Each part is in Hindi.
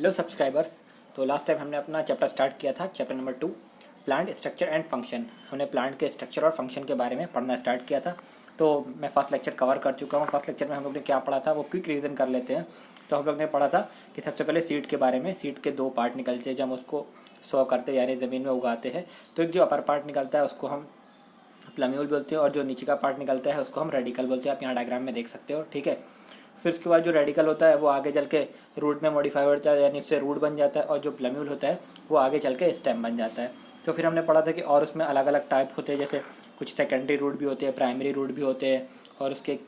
Hello subscribers. तो लास्ट टाइम हमने अपना चैप्टर स्टार्ट किया था, chapter number 2 plant structure and function. हमने प्लांट के स्ट्रक्चर और फंक्शन के बारे में पढ़ना स्टार्ट किया था। तो मैं फर्स्ट लेक्चर कवर कर चुका हूँ। फर्स्ट लेक्चर में हम लोग ने क्या पढ़ा था वो क्विक रिवीजन कर लेते हैं। तो हम लोग ने पढ़ा था कि सबसे पहले सीड के बारे में, सीड के दो पार्ट निकलते हैं जब हम उसको सो करते हैं यानी ज़मीन में उगाते हैं। तो एक जो अपर पार्ट निकलता है उसको हम प्लम्यूल बोलते हैं और जो नीचे का पार्ट निकलता है उसको हम रेडिकल बोलते हैं। आप यहाँ डायग्राम में देख सकते हो, ठीक है। फिर उसके बाद जो रेडिकल होता है वो आगे चल के रूट में मॉडिफाई हो जाता है, यानी उससे रूट बन जाता है, और जो प्लम्यूल होता है वो आगे चल के स्टेम बन जाता है। तो फिर हमने पढ़ा था कि और उसमें अलग अलग टाइप होते हैं, जैसे कुछ सेकेंडरी रूट भी होते हैं, प्राइमरी रूट भी होते हैं, और उसके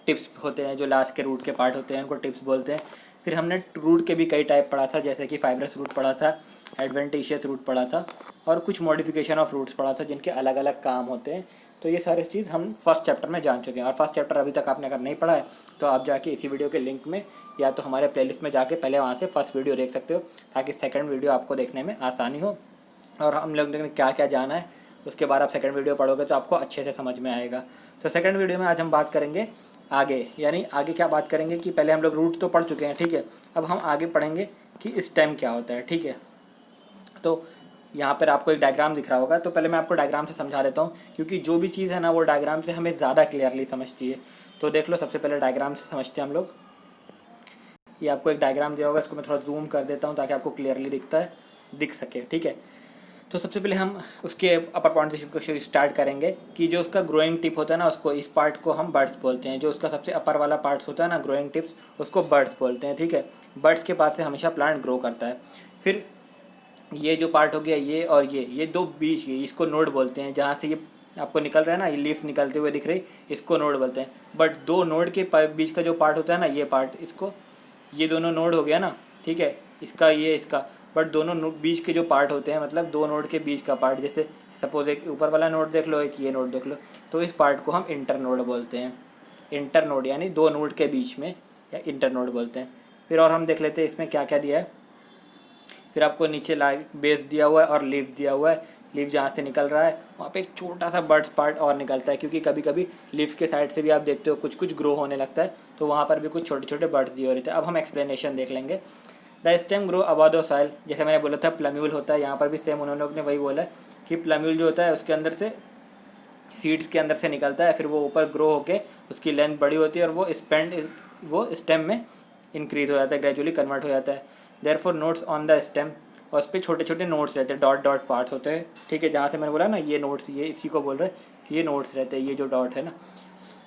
टिप्स होते हैं, जो लास्ट के रूट के पार्ट होते हैं उनको टिप्स बोलते हैं। फिर हमने रूट के भी कई टाइप पढ़ा था, जैसे कि फाइब्रस रूट पढ़ा था, एडवेंटिशियस रूट पढ़ा था, और कुछ मॉडिफिकेशन ऑफ रूट्स पढ़ा था जिनके अलग अलग काम होते हैं। तो ये सारी चीज़ हम फर्स्ट चैप्टर में जान चुके हैं। और फर्स्ट चैप्टर अभी तक आपने अगर नहीं पढ़ा है तो आप जाके इसी वीडियो के लिंक में या तो हमारे प्लेलिस्ट में जाके पहले वहाँ से फर्स्ट वीडियो देख सकते हो, ताकि सेकंड वीडियो आपको देखने में आसानी हो। और हम लोग ने क्या क्या जाना है उसके बाद आप सेकंड वीडियो पढ़ोगे तो आपको अच्छे से समझ में आएगा। तो सेकंड वीडियो में आज हम बात करेंगे आगे, यानी आगे क्या बात करेंगे कि पहले हम लोग रूट तो पढ़ चुके हैं, ठीक है। अब हम आगे पढ़ेंगे कि स्टेम क्या होता है, ठीक है। तो यहाँ पर आपको एक डायग्राम दिख रहा होगा, तो पहले मैं आपको डायग्राम से समझा देता हूँ, क्योंकि जो भी चीज़ है ना वो डायग्राम से हमें ज़्यादा क्लियरली समझती है। तो देख लो, सबसे पहले डायग्राम से समझते हैं हम लोग। ये आपको एक डायग्राम दिया होगा, इसको मैं थोड़ा जूम कर देता हूँ ताकि आपको क्लियरली दिख सके, ठीक है। तो सबसे पहले हम उसके अपर पार्टनरशिप को स्टार्ट करेंगे कि जो उसका ग्रोइंग टिप होता है ना, उसको, इस पार्ट को हम बर्ड्स बोलते हैं। जो उसका सबसे अपर वाला पार्ट्स होता है ना, ग्रोइंग टिप्स, उसको बर्ड्स बोलते हैं, ठीक है। बर्ड्स के पास से हमेशा प्लांट ग्रो करता है। फिर ये जो पार्ट हो गया, ये और ये दो बीच, ये इसको नोड बोलते हैं। जहाँ से ये आपको निकल रहा है ना, ये लीव्स निकलते हुए दिख रही, इसको नोड बोलते हैं। बट दो नोड के बीच का जो पार्ट होता है ना, ये पार्ट, इसको, ये दोनों नोड हो गया ना, ठीक है, इसका ये इसका। बट दोनों बीच के जो पार्ट होते हैं, मतलब दो नोड के बीच का पार्ट, जैसे सपोज एक ऊपर वाला नोड देख लो, एक ये नोड देख लो, तो इस पार्ट को हम इंटर नोड बोलते हैं। इंटर नोड यानी दो नोड के बीच में, या इंटर नोड बोलते हैं। फिर और हम देख लेते हैं इसमें क्या क्या दिया है। फिर आपको नीचे बेस दिया हुआ है और लीव दिया हुआ है। लीव जहाँ से निकल रहा है वहाँ पे एक छोटा सा बर्ड्स पार्ट और निकलता है, क्योंकि कभी कभी लीव्स के साइड से भी आप देखते हो कुछ कुछ ग्रो होने लगता है, तो वहाँ पर भी कुछ छोटे छोटे बर्ड्स दिए हो रहे थे। अब हम एक्सप्लेनेशन देख लेंगे। The stem grow above the soil, जैसे मैंने बोला था प्लम्यूल होता है, यहाँ पर भी सेम उन्होंने लोग ने वही बोला है कि प्लम्यूल जो होता है उसके अंदर से, सीड्स के अंदर से निकलता है, फिर वो ऊपर ग्रो होके उसकी लेंथ बड़ी होती है और वो स्टेम में इंक्रीज हो जाता है, ग्रेजुअली कन्वर्ट हो जाता है। Therefore notes on the stem, और उस पर छोटे छोटे नोट्स रहते हैं, डॉट डॉट पार्ट होते हैं, ठीक है। जहाँ से मैंने बोला ना ये नोट्स, ये इसी को बोल रहे हैं कि ये नोट्स रहते हैं, ये जो डॉट है ना।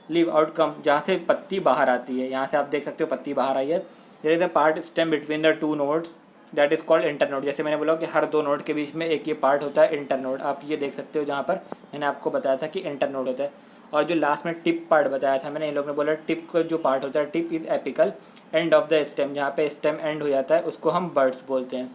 लीव आउटकम, जहाँ से पत्ती बाहर आती है, यहाँ से आप देख सकते हो पत्ती बाहर आई है। There is the part stem between the two nodes, that is called internode. जैसे मैंने बोला कि हर दो नोड के बीच में एक ये पार्ट होता है इंटरनोड, आप ये देख सकते हो, जहाँ पर मैंने आपको बताया था कि इंटरनोड होता है। और जो लास्ट में टिप पार्ट बताया था मैंने, इन लोग ने बोला टिप का जो पार्ट होता है, tip is apical end of the stem, जहाँ पे स्टेम एंड हो जाता है उसको हम बर्ड्स बोलते हैं।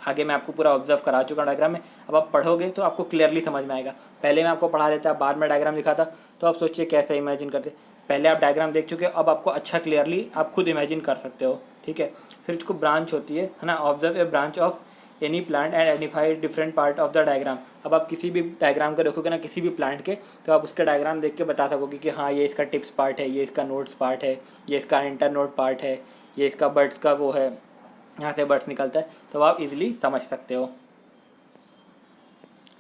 आगे मैं आपको पूरा ऑब्जर्व करा चुका डायग्राम में, अब आप पढ़ोगे तो आपको क्लियरली समझ में आएगा। पहले मैं आपको पढ़ा देता, बाद में डायग्राम दिखाता, तो आप सोचिए कैसे इमेजिन करते। पहले आप डायग्राम देख चुके हो, अब आपको अच्छा क्लियरली आप खुद इमेजिन कर सकते हो, ठीक है। फिर उसको ब्रांच होती है ना, observe a branch of any plant and identify different part of the diagram. अब आप किसी भी डायग्राम को देखोगे ना, किसी भी प्लांट के, तो आप उसके डायग्राम देख के बता सकोगे कि हाँ ये इसका टिप्स पार्ट है, ये इसका नोड्स पार्ट है, ये इसका इंटर नोड पार्ट है, ये इसका बर्ड्स का वो है, यहाँ से बर्ड्स निकलता है, तो आप इजीली समझ सकते हो।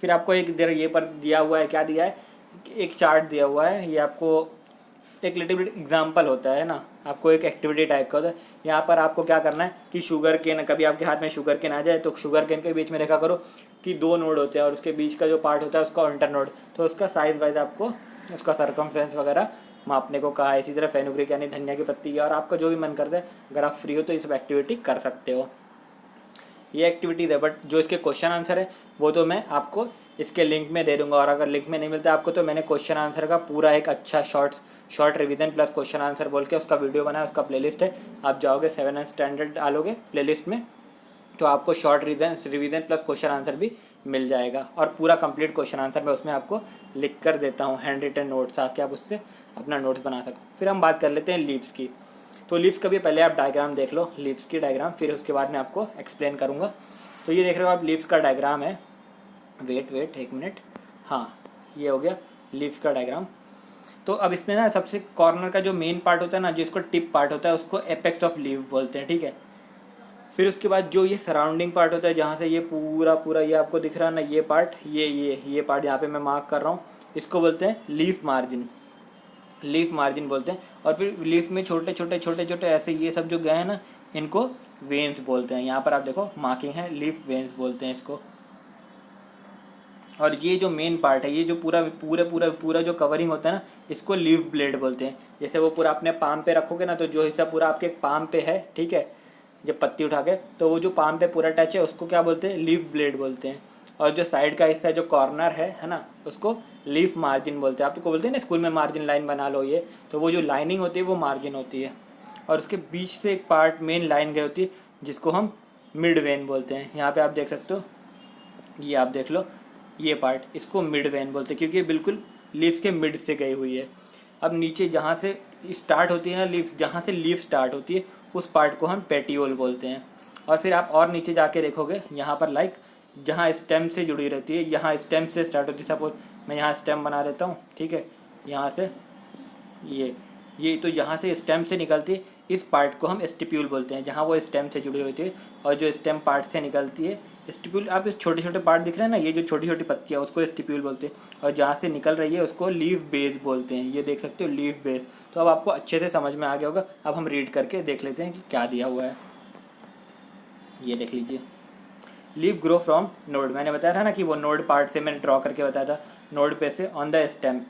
फिर आपको एक देर ये पर दिया हुआ है, क्या दिया है, एक चार्ट दिया हुआ है, ये आपको एक लिटिल बिट एग्जाम्पल होता है ना, आपको एक एक्टिविटी टाइप का होता है। यहाँ पर आपको क्या करना है कि शुगर केन, कभी आपके हाथ में शुगर केन आ जाए तो शुगर केन के बीच में देखा करो कि दो नोड होते हैं और उसके बीच का जो पार्ट होता है उसका इंटर नोड, तो उसका साइज वाइज आपको उसका सरकमफ्रेंस वगैरह मापने को कहा है। इसी तरह फेनुग्रीक यानी धनिया की पत्ती, और आपका जो भी मन करता है, अगर आप फ्री हो तो ये सब एक्टिविटी कर सकते हो। ये एक्टिविटीज़ है, बट जो इसके क्वेश्चन आंसर है वो तो मैं आपको इसके लिंक में दे दूंगा, और अगर लिंक में नहीं मिलता आपको तो मैंने क्वेश्चन आंसर का पूरा एक अच्छा short revision plus question answer बोल के उसका वीडियो बनाया, उसका प्लेलिस्ट है। आप जाओगे 7 स्टैंडर्ड डालोगे प्लेलिस्ट में, तो आपको short revision plus question answer भी मिल जाएगा, और पूरा कंप्लीट क्वेश्चन आंसर मैं उसमें आपको लिख कर देता हूँ, हैंड रिटन नोट्स, ताकि आप उससे अपना नोट्स बना सको। फिर हम बात कर लेते हैं लीव्स की। तो लीव्स का भी पहले आप डायग्राम देख लो, लीव्स की डायग्राम, फिर उसके बाद मैं आपको एक्सप्लेन करूँगा। तो ये देख रहे हो आप, लीव्स का डायग्राम है। वेट एक मिनट, हाँ ये हो गया लीव्स का डायग्राम। तो अब इसमें ना सबसे कॉर्नर का जो मेन पार्ट होता है ना, जिसको टिप पार्ट होता है, उसको एपेक्स ऑफ लीव बोलते हैं, ठीक है। फिर उसके बाद जो ये सराउंडिंग पार्ट होता है, जहाँ से ये पूरा पूरा ये आपको दिख रहा है ना, ये पार्ट, ये पार्ट यहाँ पे मैं मार्क कर रहा हूँ, इसको बोलते हैं लीफ मार्जिन, लीफ मार्जिन बोलते हैं। और फिर लीफ में छोटे छोटे ऐसे ये सब जो गए हैं ना, इनको वेन्स बोलते हैं। यहाँ पर आप देखो मार्किंग है, लीफ वेन्स बोलते हैं इसको। और ये जो मेन पार्ट है, ये जो पूरा जो कवरिंग होता है ना, इसको लीफ ब्लेड बोलते हैं। जैसे वो पूरा अपने पाम पे रखोगे ना, तो जो हिस्सा पूरा आपके पाम पे है, ठीक है, जब पत्ती उठा के, तो वो जो पाम पे पूरा टच है उसको क्या बोलते हैं, लीफ ब्लेड बोलते हैं। और जो साइड का हिस्सा जो कॉर्नर है ना, उसको लीफ मार्जिन बोलते हैं। आपको बोलते हैं ना स्कूल में मार्जिन लाइन बना लो, ये तो वो जो लाइनिंग होती है वो मार्जिन होती है। और उसके बीच से एक पार्ट मेन लाइन गई होती है, जिसको हम मिड वेन बोलते हैं। यहाँ पे आप देख सकते हो, ये आप देख लो, ये पार्ट, इसको मिड वेन बोलते हैं, क्योंकि ये बिल्कुल लीव्स के मिड से गई हुई है। अब नीचे जहाँ से स्टार्ट होती है ना लीव्स, जहाँ से लीव स्टार्ट होती है, उस पार्ट को हम पेटियोल बोलते हैं। और फिर आप और नीचे जाके देखोगे, यहाँ पर लाइक जहाँ स्टेम से जुड़ी रहती है, यहाँ स्टेम से स्टार्ट होती है। सपोज मैं यहाँ स्टेम बना देता हूँ, ठीक है, यहाँ से ये तो यहाँ से स्टेम से निकलती है, इस पार्ट को हम स्टिप्यूल बोलते हैं, जहाँ वो स्टेम से जुड़ी होती है। और जो स्टेम पार्ट से निकलती है, स्टिप्यूल, आप इस छोटे छोटे पार्ट दिख रहे हैं ना, ये जो छोटी छोटी पत्तियाँ, उसको स्टिप्यूल बोलते हैं। और जहाँ से निकल रही है उसको लीफ बेस बोलते हैं। ये देख सकते हो, लीफ बेस। तो अब आपको अच्छे से समझ में आ गया होगा। अब हम रीड करके देख लेते हैं कि क्या दिया हुआ है। ये देख लीजिए, लीफ ग्रो फ्रॉम नोड। मैंने बताया था ना कि वो नोड पार्ट से मैंने ड्रॉ करके बताया था, नोड पे से on the stem.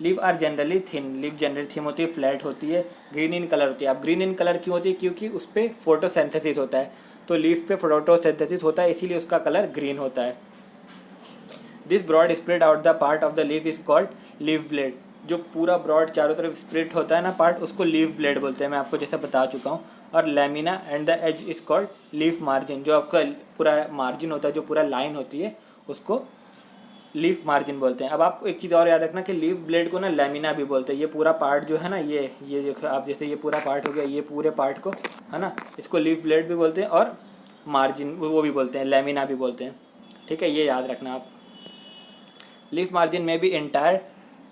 Leave are generally thin, leave generally thin होती है, फ्लैट होती है, ग्रीन इन कलर होती है। अब ग्रीन इन कलर क्यों होती है, क्योंकि उस पर फोटोसिंथेसिस होता है। तो लीफ पे फोटोसिंथेसिस होता है, इसीलिए उसका कलर ग्रीन होता है। This broad spread out the part of the leaf is called leaf blade. जो पूरा ब्रॉड चारों तरफ स्प्रेड होता है ना पार्ट, उसको लीफ ब्लेड बोलते हैं, मैं आपको जैसे बता चुका हूँ। और lamina and the edge is called leaf margin. जो आपका पूरा मार्जिन होता है, जो पूरा लाइन होती है, उसको लीफ मार्जिन बोलते हैं। अब आपको एक चीज़ और याद रखना कि लीफ ब्लेड को ना लैमिना भी बोलते हैं। ये पूरा पार्ट जो है ना, ये देखो आप, जैसे ये पूरा पार्ट हो गया, ये पूरे पार्ट को है ना, इसको लीफ ब्लेड भी बोलते हैं, और मार्जिन वो भी बोलते हैं, लैमिना भी बोलते हैं, ठीक है, ये याद रखना आप। लीफ मार्जिन में भी एंटायर,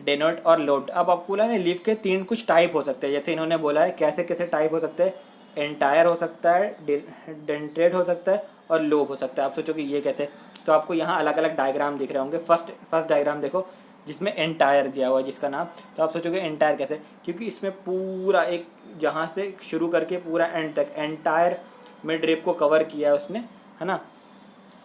डेनोट और लोब्ड। अब आपको बोला ना, लीफ के तीन कुछ टाइप हो सकते हैं, जैसे इन्होंने बोला है कैसे कैसे टाइप हो सकते हैं। एंटायर हो सकता है, डेंटेड हो सकता है, और लोब हो सकता है। आप सोचो कि ये कैसे, तो आपको यहाँ अलग अलग डायग्राम दिख रहे होंगे। फर्स्ट डायग्राम देखो, जिसमें एंटायर दिया हुआ है जिसका नाम, तो आप सोचोगे एंटायर कैसे, क्योंकि इसमें पूरा एक जहाँ से शुरू करके पूरा एंड तक एंटायर मिड रिप को कवर किया है उसने, है ना,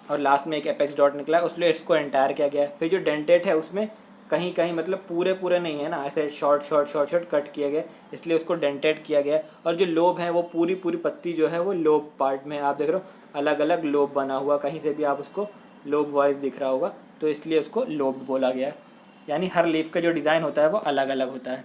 और लास्ट में एक एपेक्स डॉट निकला है, उसलिए इसको एंटायर किया गया है। फिर जो डेंटेड है उसमें कहीं कहीं मतलब पूरे नहीं है ना, ऐसे शॉर्ट कट किया गया, इसलिए उसको डेंटेड किया गया है। और जो लोब है वो पूरी पत्ती जो है वो लोब पार्ट में आप देख रहे हो, अलग अलग लोब बना हुआ, कहीं से भी आप उसको लोब वाइज दिख रहा होगा, तो इसलिए उसको लोब बोला गया है। यानी हर लीफ का जो डिज़ाइन होता है वो अलग अलग होता है।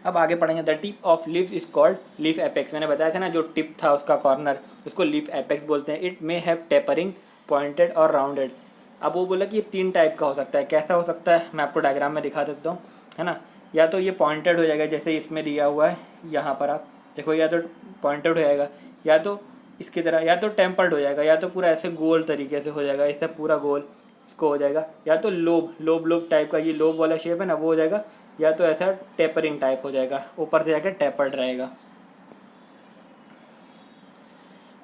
अब आगे पढ़ेंगे, the tip of leaf is called leaf apex. मैंने बताया था ना, जो टिप था उसका कॉर्नर, उसको लीफ एपेक्स बोलते हैं। It may have tapering, pointed और राउंडेड। अब वो बोला कि ये तीन टाइप का हो सकता है। कैसा हो सकता है, मैं आपको डायग्राम में दिखा देता हूँ, है ना। या तो ये पॉइंटेड हो जाएगा, जैसे इसमें दिया हुआ है, यहाँ पर आप देखो, या तो पॉइंटेड हो जाएगा, या तो इसकी तरह, या तो टेम्पर्ड हो जाएगा, या तो पूरा ऐसे गोल तरीके से हो जाएगा, इससे पूरा गोल इसको हो जाएगा, या तो लोब टाइप का, ये लोब वाला शेप है ना, वो हो जाएगा, या तो ऐसा टेपरिंग टाइप हो जाएगा, ऊपर से जाकर टेपर्ड रहेगा।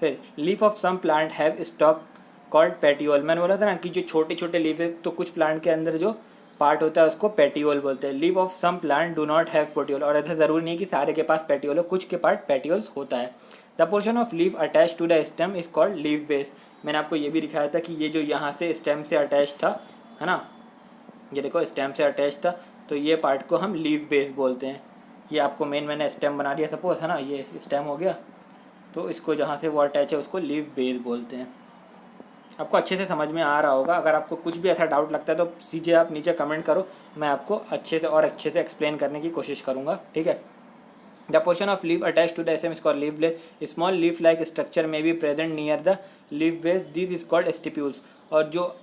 फिर leaf of some plant have stalk called petiole. मैंने बोला था ना कि जो छोटे छोटे लीफ है, तो कुछ प्लांट के अंदर जो पार्ट होता है उसको पेटियोल बोलते हैं। Leaf of some plant do not have petiole. और ऐसा ज़रूरी नहीं है कि सारे के पास पेटियोल हो, कुछ के पास पेटियोल्स होता है। The portion of leaf attach to the stem is called leaf base. मैंने आपको ये भी दिखाया था कि ये जो यहाँ से स्टेम से अटैच था, है ना, ये देखो स्टेम से अटैच था, तो ये पार्ट को हम लीफ बेस बोलते हैं। ये आपको मैंने स्टेम बना दिया सपोज, है ना, ये स्टेम हो गया, तो इसको जहाँ से वो अटैच है उसको लीफ बेस बोलते हैं। आपको अच्छे से समझ में आ रहा होगा। अगर आपको कुछ भी ऐसा डाउट लगता है तो सीधे आप नीचे कमेंट करो, मैं आपको अच्छे से एक्सप्लेन करने की कोशिश करूँगा, ठीक है। The portion of leaf attach to the SM is called leaf blade. Small leaf like structure में be present near the leaf base, this is called stipules. और जो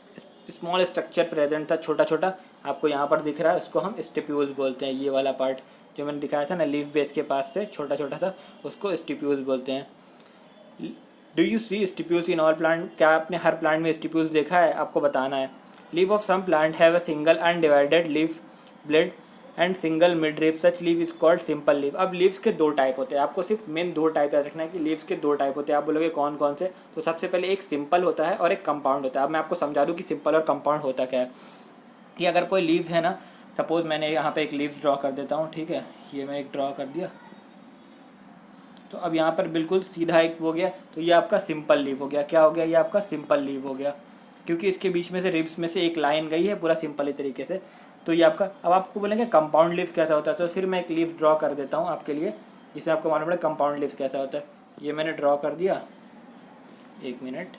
स्मॉल स्ट्रक्चर प्रेजेंट था, छोटा छोटा आपको यहाँ पर दिख रहा है, उसको हम स्टिप्यूल्स बोलते हैं। ये वाला पार्ट जो मैंने दिखाया था ना, लीफ बेस के पास से छोटा छोटा सा, उसको स्टिप्यूल्स बोलते हैं। Do you see stipules in all plant. क्या आपने हर प्लांट में स्टिप्यूल्स देखा है, आपको बताना है। Leaf of some plant have a single undivided leaf blade and single mid leaf, such leave is called simple leave. अब लीव्स के दो टाइप होते हैं, आपको सिर्फ मेन दो टाइप याद रखना है कि लीव्स के दो टाइप होते हैं। आप बोलोगे कौन कौन से, तो सबसे पहले एक सिंपल होता है और एक कंपाउंड होता है। अब मैं आपको समझा दूँ कि सिंपल और कंपाउंड होता क्या है। कि अगर कोई लीव्स है ना, सपोज मैंने यहाँ पे एक लीव्स ड्रॉ कर देता हूँ, ठीक है, ये मैं एक ड्रॉ कर दिया, तो अब यहाँ पर बिल्कुल सीधा एक हो गया, तो ये आपका सिंपल लीव हो गया। क्या हो गया, ये आपका सिंपल लीव हो गया, क्योंकि इसके बीच में से रिब्स में से एक लाइन गई है पूरा सिंपल ही तरीके से। तो ये आपका, अब आपको बोलेंगे कंपाउंड लीव कैसा होता है, तो फिर मैं एक लीव ड्रॉ कर देता हूँ आपके लिए, जिसमें आपको मालूम पड़े कंपाउंड लीव कैसा होता है। ये मैंने ड्रॉ कर दिया, एक मिनट,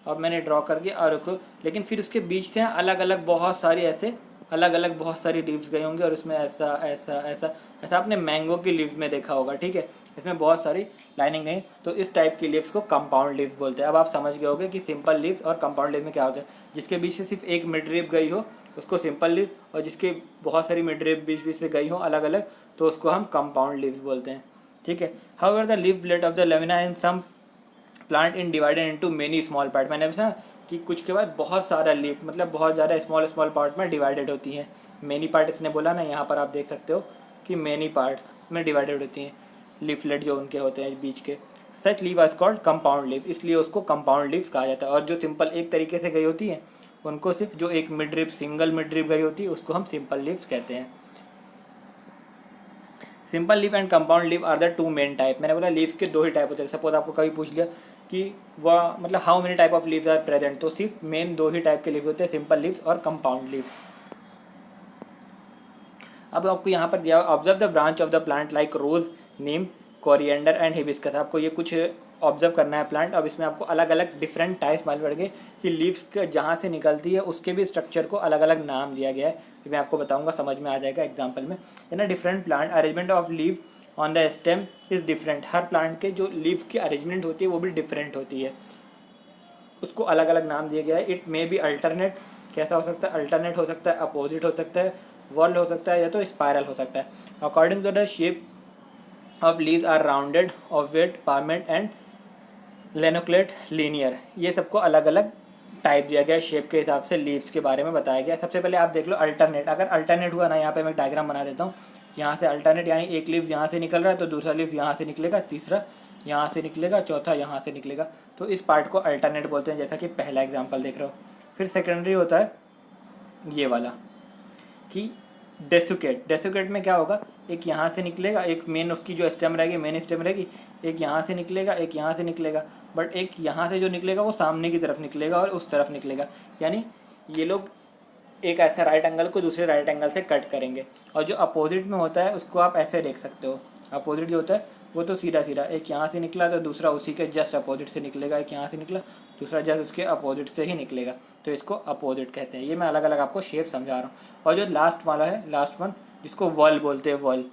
अब मैंने ड्रॉ कर दिया और रुको, लेकिन फिर उसके बीच से अलग अलग बहुत सारी ऐसे अलग अलग बहुत सारी लीव्स गई होंगी, और उसमें ऐसा ऐसा ऐसा ऐसा आपने मैंगो की लीव्स में देखा होगा, ठीक है, इसमें बहुत सारी लाइनिंग गई, तो इस टाइप की लीव्स को कंपाउंड लीव्स बोलते हैं। अब आप समझ गए होंगे कि सिंपल लीव्स और कंपाउंड लीव में क्या होता है। जिसके बीच से सिर्फ एक मिड लीफ गई हो उसको सिंपल लीव, और जिसके बहुत सारी मिड लीफ बीच बीच से गई हो अलग अलग, तो उसको हम कंपाउंड लीव्स बोलते हैं, ठीक है। However the leaf blade of the lamina in some plant in divided into many small part. मैंने बताया कि कुछ के बाद बहुत सारा लीफ, मतलब बहुत ज़्यादा स्मॉल स्मॉल पार्ट में डिवाइडेड होती हैं। मेनी पार्ट इसने बोला ना, यहाँ पर आप देख सकते हो कि मेनी पार्ट्स में डिवाइडेड होती हैं लीफलेट जो उनके होते हैं बीच के। Such leave are called compound leave, इसलिए उसको कंपाउंड लीव्स कहा जाता है। और जो सिंपल एक तरीके से गई होती है उनको सिर्फ जो एक mid drip single mid drip गई होती है उसको हम सिंपल लीव्स कहते हैं। Simple leave and compound leave are the two main type. मैंने बोला लीव्स के दो ही टाइप होते हैं। सपोज आपको कभी पूछ लिया कि वह मतलब how many type of leaves are present, तो सिर्फ मेन दो ही टाइप के लीव्स होते हैं, सिंपल लीव्स और कंपाउंड लीव्स। अब आपको यहाँ पर दिया observe the branch of the plant like rose, neem, coriander and hibiscus. आपको ये कुछ ऑब्जर्व करना है प्लांट। अब इसमें आपको अलग अलग डिफरेंट टाइप्स मालूम पड़ गए कि लीव्स का जहाँ से निकलती है उसके भी स्ट्रक्चर को अलग अलग नाम दिया गया है। मैं आपको बताऊंगा, समझ में आ जाएगा एग्जांपल में। In a different plant arrangement of leave on the stem is different. हर प्लांट के जो लीव की अरेंजमेंट होती है वो भी डिफरेंट होती है, उसको अलग अलग नाम दिया गया है। इट मे बी अल्टरनेट, कैसा हो सकता है, अल्टरनेट हो सकता है, अपोजिट हो सकता है, वर्ल हो सकता है, या तो स्पायरल हो सकता है। According to the shape of leaves are rounded, obovate, palmate and lanceolate, linear. ये सबको अलग अलग टाइप दिया गया है, शेप के हिसाब से लीव्स के बारे में बताया गया है। सबसे पहले आप देख लो अल्टरनेट। अगर अल्टरनेट हुआ ना, यहाँ पे मैं डायग्राम बना देता हूँ, यहाँ से अल्टरनेट यानी एक लीव यहाँ से निकल रहा है तो दूसरा लीव यहाँ से निकलेगा, तीसरा यहाँ से निकलेगा, चौथा यहाँ से निकलेगा, तो इस पार्ट को अल्टरनेट बोलते हैं, जैसा कि पहला एग्जाम्पल देख रहे हो। फिर सेकेंडरी होता है ये वाला कि डेसुकेट। डेसुकेट में क्या होगा, एक यहाँ से निकलेगा, एक मेन उसकी जो स्टेम रहेगी, मेन स्टेम रहेगी, एक यहाँ से निकलेगा, एक यहाँ से निकलेगा, बट एक यहाँ से जो निकलेगा वो सामने की तरफ निकलेगा और उस तरफ निकलेगा। यानी ये लोग एक ऐसा राइट एंगल को दूसरे राइट एंगल से कट करेंगे। और जो अपोजिट में होता है उसको आप ऐसे देख सकते हो, अपोजिट जो होता है वो तो सीधा सीधा, एक यहाँ से निकला तो दूसरा उसी के जस्ट अपोजिट से निकलेगा, एक यहाँ से निकला दूसरा जस्ट उसके अपोजिट से ही निकलेगा, तो इसको अपोजिट कहते हैं। ये मैं अलग अलग आपको शेप समझा रहा हूँ। और जो लास्ट वाला है, लास्ट वन, जिसको वॉल बोलते हैं, वॉल,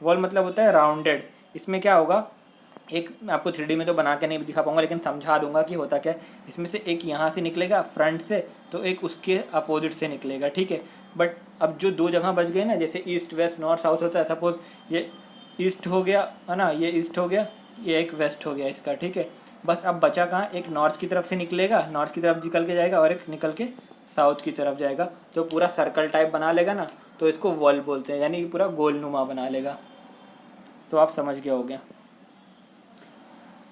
वॉल मतलब होता है राउंडेड। इसमें क्या होगा, एक मैं आपको 3D में तो बना के नहीं दिखा पाऊंगा, लेकिन समझा दूंगा कि होता क्या है। इसमें से एक यहाँ से निकलेगा फ्रंट से, तो एक उसके अपोजिट से निकलेगा, ठीक है। बट अब जो दो जगह बच गए ना, जैसे ईस्ट वेस्ट नॉर्थ साउथ होता है, सपोज ये ईस्ट हो गया है ना, ये ईस्ट हो गया, ये एक वेस्ट हो गया इसका, ठीक है। बस अब बचा कहाँ, एक नॉर्थ की तरफ से निकलेगा, नॉर्थ की तरफ निकल के जाएगा, और एक निकल के साउथ की तरफ जाएगा, तो पूरा सर्कल टाइप बना लेगा ना, तो इसको वॉल बोलते हैं, यानी पूरा गोलनुमा बना लेगा। तो आप समझ गए हो गया।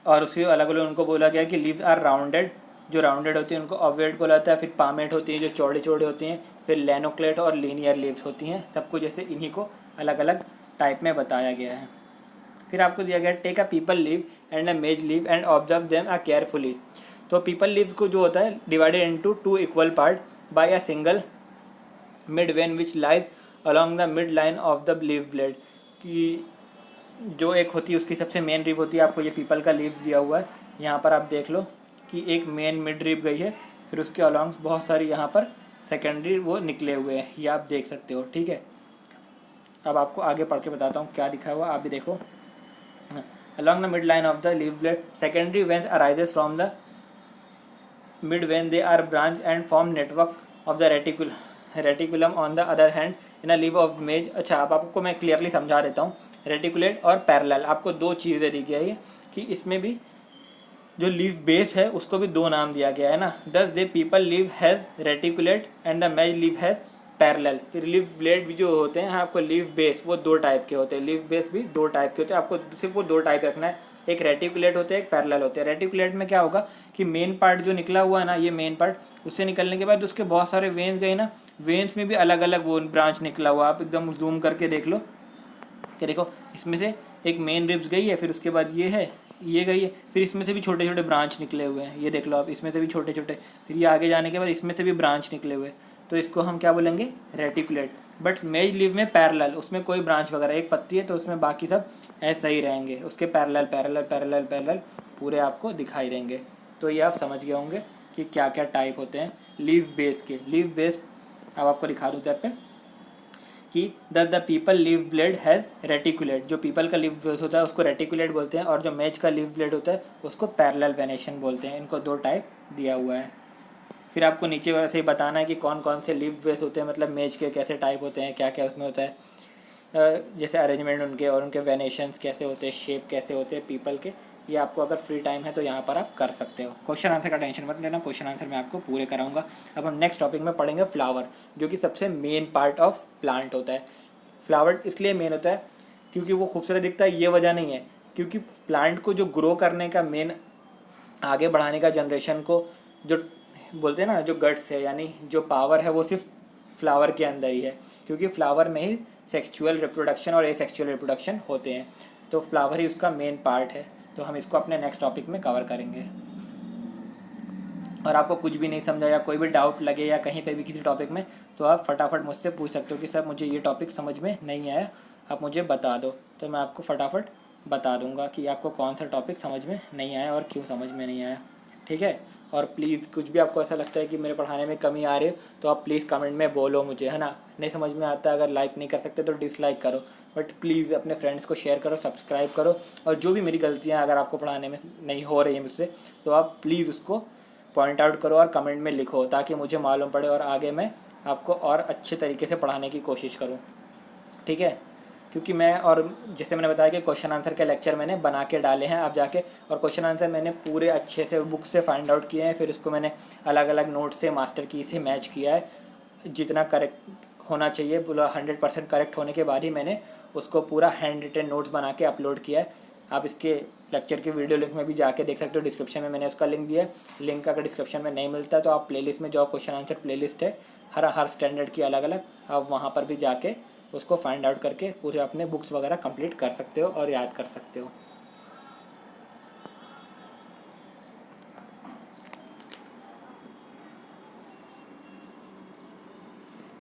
और उसी अलग अलग उनको बोला गया कि लीव्स आर राउंडेड, जो राउंडेड होती है उनको ऑब्वेट बोला जाता है। फिर पामेट होती है जो चौड़े चौड़े होती हैं, फिर लेनोक्लेट और लीनियर लीव्स होती हैं। सबको जैसे इन्हीं को अलग अलग टाइप में बताया गया है। फिर आपको दिया गया take a peepal leave and a maize leave and observe them a carefully. तो पीपल लीव्स को जो होता है divided into two equal part by a single mid vein which lies along the mid line of the leave blade. कि जो एक होती है उसकी सबसे मेन लीव होती है, आपको ये पीपल का लीव्स दिया हुआ है, यहाँ पर आप देख लो कि एक मेन मिड लीव गई है, फिर उसके अलॉन्ग बहुत सारी यहाँ पर सेकेंडरी वो निकले हुए हैं, ये आप देख सकते हो, ठीक है। अब आपको आगे पढ़ के बताता हूँ क्या लिखा हुआ, आप भी देखो। along the midline of the leaf blade, secondary veins arises from the mid vein. They are branch and form network of the reticulum on the other hand in a leaf of maize। अच्छा, अब आपको मैं क्लियरली समझा देता हूँ। रेटिकुलेट और पैरेलल, आपको दो चीज़ें दी गई है कि इसमें भी जो लीफ बेस है उसको भी दो नाम दिया गया है ना, दस they people leave has reticulate and the maize leave has parallel. फिर लीफ ब्लेड भी जो होते हैं, आपको लीफ बेस वो दो टाइप के होते हैं, लीफ बेस भी दो टाइप के होते हैं, आपको सिर्फ वो दो टाइप रखना है, एक रेटिकुलेट होते हैं, एक पैरेलल होते हैं। रेटिकुलेट में क्या होगा कि मेन पार्ट जो निकला हुआ है ना, ये मेन पार्ट, उससे निकलने के बाद उसके बहुत सारे वेन्स गए ना, वेन्स में भी अलग अलग वो ब्रांच निकला हुआ, आप एकदम जूम करके देख लो कि देखो इसमें से एक मेन रिब्स गई है, फिर उसके बाद ये है, ये गई है, फिर इसमें से भी छोटे छोटे ब्रांच निकले हुए हैं, ये देख लो आप, इसमें से भी छोटे छोटे, फिर ये आगे जाने के बाद इसमें से भी ब्रांच निकले हुए, तो इसको हम क्या बोलेंगे, रेटिकुलेट। बट मेज लीव में पैरेलल, उसमें कोई ब्रांच वगैरह, एक पत्ती है तो उसमें बाकी सब ऐसा ही रहेंगे, उसके पैरेलल पैरेलल पैरेलल पैरेलल पूरे आपको दिखाई देंगे। तो ये आप समझ गए होंगे कि क्या क्या टाइप होते हैं लीव बेस के। लीव बेस अब आपको दिखा दूँ इधर पे कि the people leave blade has reticulate, जो पीपल का लीव बेस होता है उसको रेटिकुलेट बोलते हैं, और जो मेज का लीव ब्लेड होता है उसको पैरेलल वेनेशन बोलते हैं। इनको दो टाइप दिया हुआ है। फिर आपको नीचे वैसे ही बताना है कि कौन कौन से लीव बेस होते हैं, मतलब मेज के कैसे टाइप होते हैं, क्या क्या उसमें होता है, जैसे अरेंजमेंट उनके और उनके वेनेशंस कैसे होते हैं, शेप कैसे होते हैं पीपल के। ये आपको अगर फ्री टाइम है तो यहाँ पर आप कर सकते हो। क्वेश्चन आंसर का टेंशन मत लेना, क्वेश्चन आंसर मैं आपको पूरे कराऊंगा। अब हम नेक्स्ट टॉपिक में पढ़ेंगे फ्लावर, जो कि सबसे मेन पार्ट ऑफ प्लांट होता है। फ्लावर इसलिए मेन होता है क्योंकि वो खूबसूरत दिखता है, ये वजह नहीं है, क्योंकि प्लांट को जो ग्रो करने का मेन, आगे बढ़ाने का, जनरेशन को जो बोलते हैं ना, जो गट्स है यानी जो पावर है, वो सिर्फ फ्लावर के अंदर ही है, क्योंकि फ्लावर में ही सेक्सुअल रिप्रोडक्शन और एसेक्सुअल रिप्रोडक्शन होते हैं, तो फ्लावर ही उसका मेन पार्ट है। तो हम इसको अपने नेक्स्ट टॉपिक में कवर करेंगे। और आपको कुछ भी नहीं समझा या कोई भी डाउट लगे या कहीं पे भी किसी टॉपिक में, तो आप फटाफट मुझसे पूछ सकते हो कि सर मुझे ये टॉपिक समझ में नहीं आया, आप मुझे बता दो, तो मैं आपको फटाफट बता दूंगा कि आपको कौन सा टॉपिक समझ में नहीं आया और क्यों समझ में नहीं आया। ठीक है। और प्लीज़ कुछ भी आपको ऐसा लगता है कि मेरे पढ़ाने में कमी आ रही है तो आप प्लीज़ कमेंट में बोलो मुझे, है ना। नहीं समझ में आता, अगर लाइक नहीं कर सकते तो डिसलाइक करो, बट प्लीज़ अपने फ्रेंड्स को शेयर करो, सब्सक्राइब करो। और जो भी मेरी गलतियाँ अगर आपको पढ़ाने में नहीं हो रही है मुझसे, तो आप प्लीज़ उसको पॉइंट आउट करो और कमेंट में लिखो, ताकि मुझे मालूम पड़े और आगे मैं आपको और अच्छे तरीके से पढ़ाने की कोशिश करूँ। ठीक है। क्योंकि मैं, और जैसे मैंने बताया कि क्वेश्चन आंसर के लेक्चर मैंने बना के डाले हैं आप जाके, और क्वेश्चन आंसर मैंने पूरे अच्छे से बुक से फाइंड आउट किए हैं, फिर उसको मैंने अलग अलग नोट से, मास्टर की से मैच किया है, जितना करेक्ट होना चाहिए, पूरा 100% करेक्ट होने के बाद ही मैंने उसको पूरा हैंड रिटन नोट्स बना के अपलोड किया है। आप इसके लेक्चर के वीडियो लिंक में भी जाके देख सकते हो, डिस्क्रिप्शन में मैंने उसका लिंक दिया है। लिंक अगर डिस्क्रिप्शन में नहीं मिलता तो आप प्लेलिस्ट में जाओ, क्वेश्चन आंसर प्लेलिस्ट है हर स्टैंडर्ड की अलग अलग, आप वहाँ पर भी जाके उसको फाइंड आउट करके पूरे अपने बुक्स वगैरह कंप्लीट कर सकते हो और याद कर सकते हो।